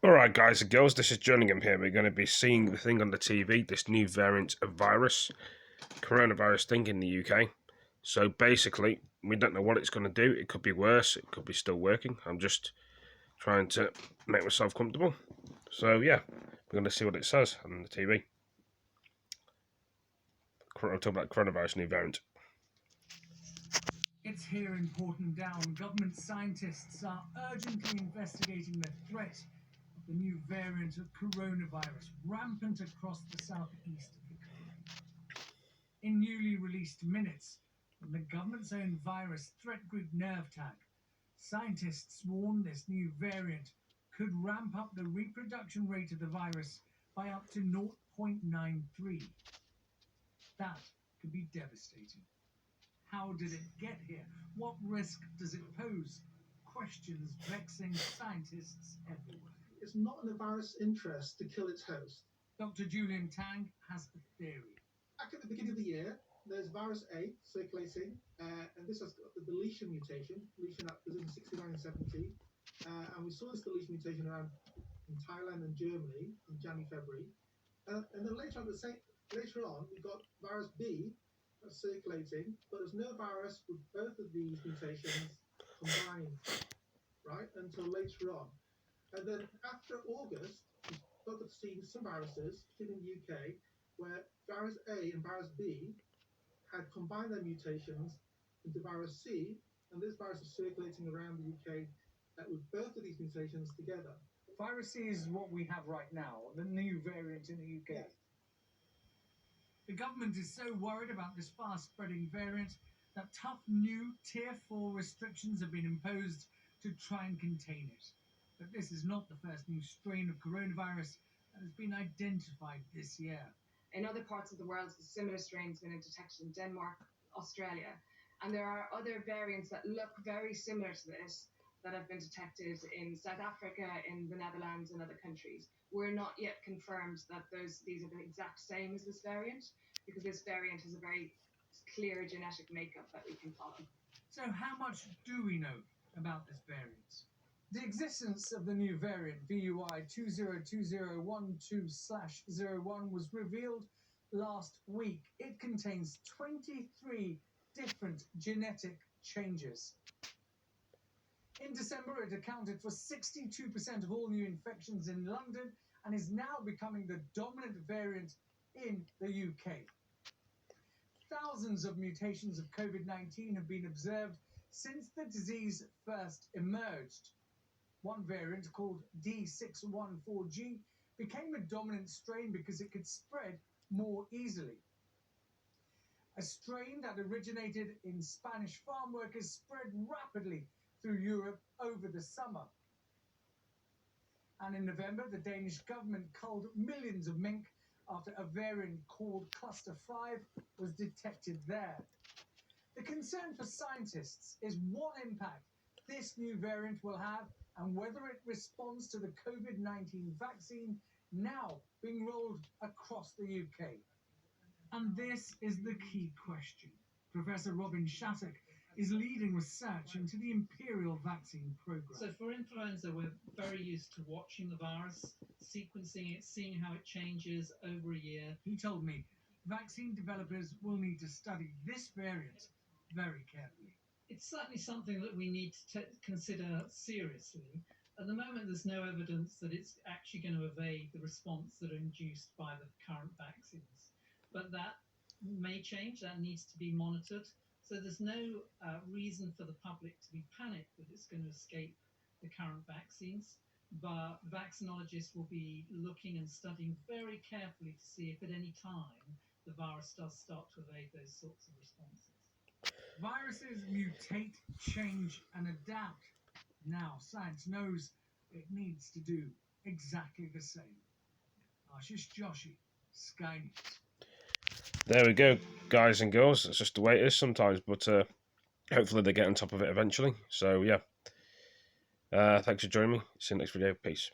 Alright guys and girls, this is Jerningham here. We're going to be seeing the thing on the TV, this new variant of virus, coronavirus thing in the UK. So basically, we don't know what it's going to do. It could be worse, it could be still working. I'm just trying to make myself comfortable. So yeah, we're going to see what it says on the TV. I'll talk about coronavirus new variant. It's here in Porton Down. Government scientists are urgently investigating the threat of the new variant of coronavirus rampant across the southeast of the country. In newly released minutes from the government's own virus threat group NerveTag, scientists warn this new variant could ramp up the reproduction rate of the virus by up to 0.93. That could be devastating. How did it get here? What risk does it pose? Questions vexing scientists everywhere. It's not in the virus' interest to kill its host. Dr. Julian Tang has a theory. Back at the beginning of the year, there's virus A circulating, and this has got the deletion mutation that was in 69 and 70. And we saw this deletion mutation around in Thailand and Germany in January, February. And then later on, we got virus B circulating, but there's no virus with both of these mutations combined, right, until later on. And then after August, we started seeing some viruses, particularly in the UK, where virus A and virus B had combined their mutations into virus C, and this virus is circulating around the UK with both of these mutations together. Virus C is what we have right now, the new variant in the UK. Yes. The government is so worried about this fast-spreading variant that tough new Tier 4 restrictions have been imposed to try and contain it. But this is not the first new strain of coronavirus that has been identified this year. In other parts of the world, similar strains have been detected in Denmark, Australia, and there are other variants that look very similar to this that have been detected in South Africa, in the Netherlands, and other countries. We're not yet confirmed that these are the exact same as this variant, because this variant has a very clear genetic makeup that we can follow. So how much do we know about this variant? The existence of the new variant, VUI 202012/01, was revealed last week. It contains 23 different genetic changes. In December, it accounted for 62% of all new infections in London and is now becoming the dominant variant in the UK. Thousands of mutations of COVID-19 have been observed since the disease first emerged. One variant, called D614G, became a dominant strain because it could spread more easily. A strain that originated in Spanish farm workers spread rapidly through Europe over the summer. And in November, the Danish government culled millions of mink after a variant called Cluster 5 was detected there. The concern for scientists is what impact this new variant will have and whether it responds to the COVID-19 vaccine now being rolled across the UK. And this is the key question. Professor Robin Shattuck is leading research into the Imperial vaccine program. So for influenza, we're very used to watching the virus, sequencing it, seeing how it changes over a year. He told me vaccine developers will need to study this variant very carefully. It's certainly something that we need to consider seriously. At the moment, there's no evidence that it's actually going to evade the response that are induced by the current vaccines. But that may change, that needs to be monitored. So there's no reason for the public to be panicked that it's going to escape the current vaccines. But vaccinologists will be looking and studying very carefully to see if at any time the virus does start to evade those sorts of responses. Viruses mutate, change, and adapt. Now, science knows it needs to do exactly the same. Ashish Joshi, Sky News. There we go, guys and girls. It's just the way it is sometimes, but hopefully they get on top of it eventually. So yeah, thanks for joining me. See you next video. Peace.